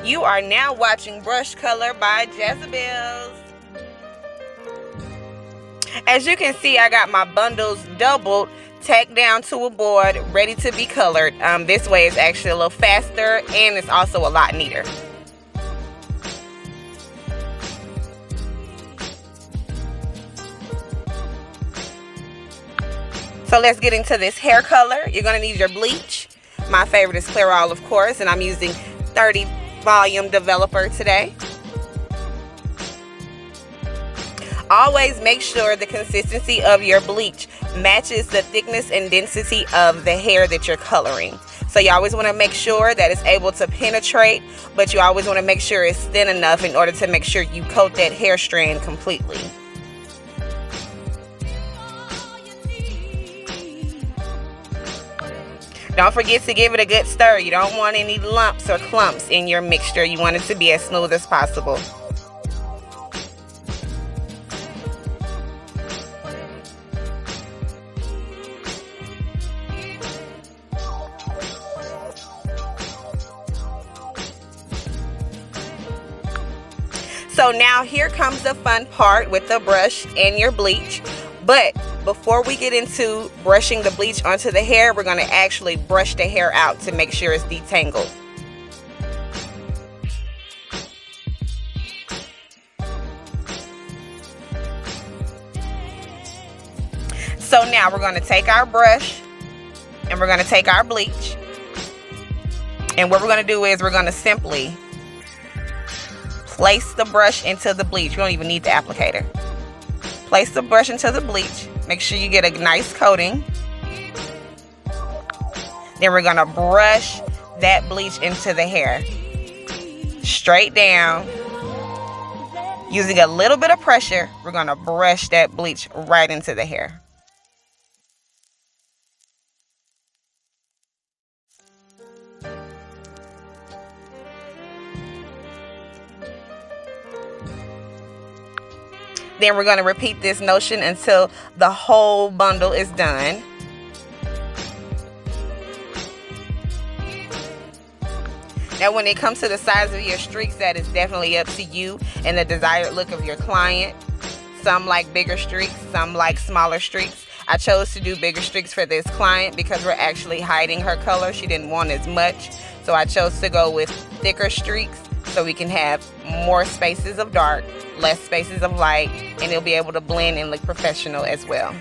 You are now watching Brush Color by Jazzybelles. As you can see, I got my bundles doubled, tacked down to a board, ready to be colored. This way it's actually a little faster and it's also a lot neater. So let's get into this hair color. You're going to need your bleach. My favorite is Clairol, of course, and I'm using 30 volume developer today. Always make sure the consistency of your bleach matches the thickness and density of the hair that you're coloring. So you always want to make sure that it's able to penetrate, but you always want to make sure it's thin enough in order to make sure you coat that hair strand completely. Don't forget to give it a good stir. You don't want any lumps or clumps in your mixture. You want it to be as smooth as possible. So now here comes the fun part with the brush and your bleach. But before we get into brushing the bleach onto the hair, we're going to actually brush the hair out to make sure it's detangled. So now we're going to take our brush and we're going to take our bleach. And what we're going to do is we're going to simply place the brush into the bleach. You don't even need the applicator. Place the brush into the bleach. Make sure you get a nice coating. Then we're going to brush that bleach into the hair. Straight down. Using a little bit of pressure, we're going to brush that bleach right into the hair. Then we're going to repeat this motion until the whole bundle is done. Now when it comes to the size of your streaks, that is definitely up to you and the desired look of your client. Some like bigger streaks, some like smaller streaks. I chose to do bigger streaks for this client because we're actually hiding her color. She didn't want as much, so I chose to go with thicker streaks so we can have more spaces of dark, less spaces of light, and it'll be able to blend and look professional as well.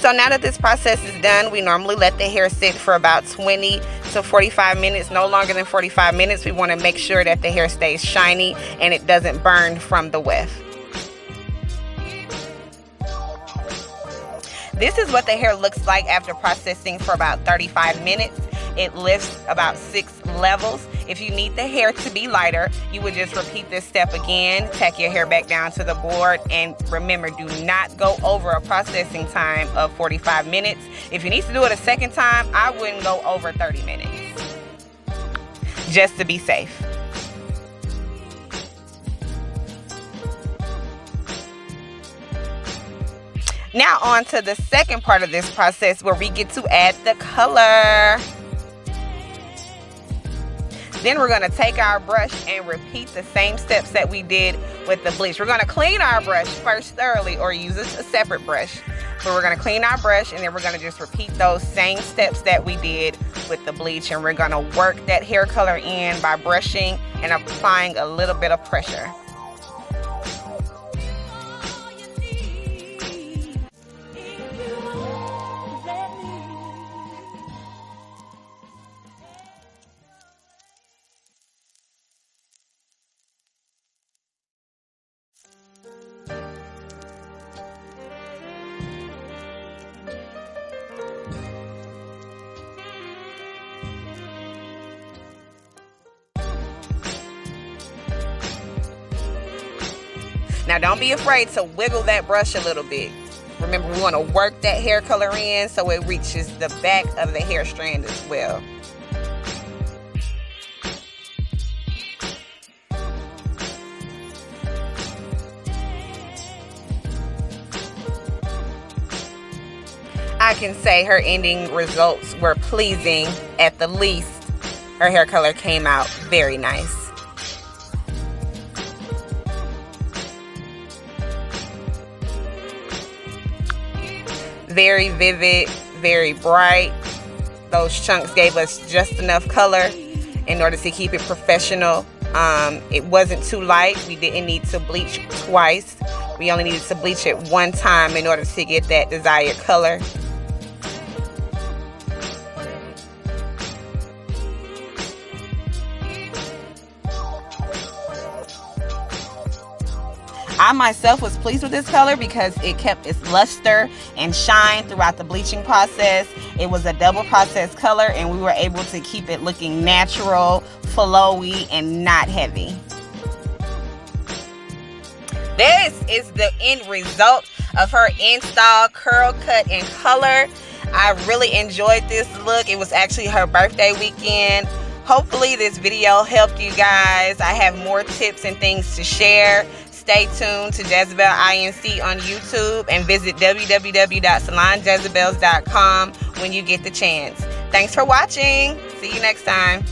So now that this process is done, we normally let the hair sit for about 20 to 45 minutes, no longer than 45 minutes. We want to make sure that the hair stays shiny and it doesn't burn from the weft. This is what the hair looks like after processing for about 35 minutes. It lifts about 6 levels. If you need the hair to be lighter, you would just repeat this step again, tack your hair back down to the board, and remember, do not go over a processing time of 45 minutes. If you need to do it a second time, I wouldn't go over 30 minutes, just to be safe. Now on to the second part of this process where we get to add the color. Then we're going to take our brush and repeat the same steps that we did with the bleach. We're going to clean our brush first thoroughly or use a separate brush. So we're going to clean our brush and then we're going to just repeat those same steps that we did with the bleach. And we're going to work that hair color in by brushing and applying a little bit of pressure. Now don't be afraid to wiggle that brush a little bit. Remember, we want to work that hair color in so it reaches the back of the hair strand as well. I can say her ending results were pleasing. At the least, her hair color came out very nice. Very vivid, very bright. Those chunks gave us just enough color in order to keep it professional. It wasn't too light. We didn't need to bleach twice. We only needed to bleach it one time in order to get that desired color. I myself was pleased with this color because it kept its luster and shine throughout the bleaching process. It was a double process color and we were able to keep it looking natural, flowy, and not heavy. This is the end result of her install curl, cut, and color. I really enjoyed this look. It was actually her birthday weekend. Hopefully this video helped you guys. I have more tips and things to share. Stay tuned to jazzybelleINC on YouTube and visit www.salonjazzybelles.com when you get the chance. Thanks for watching. See you next time.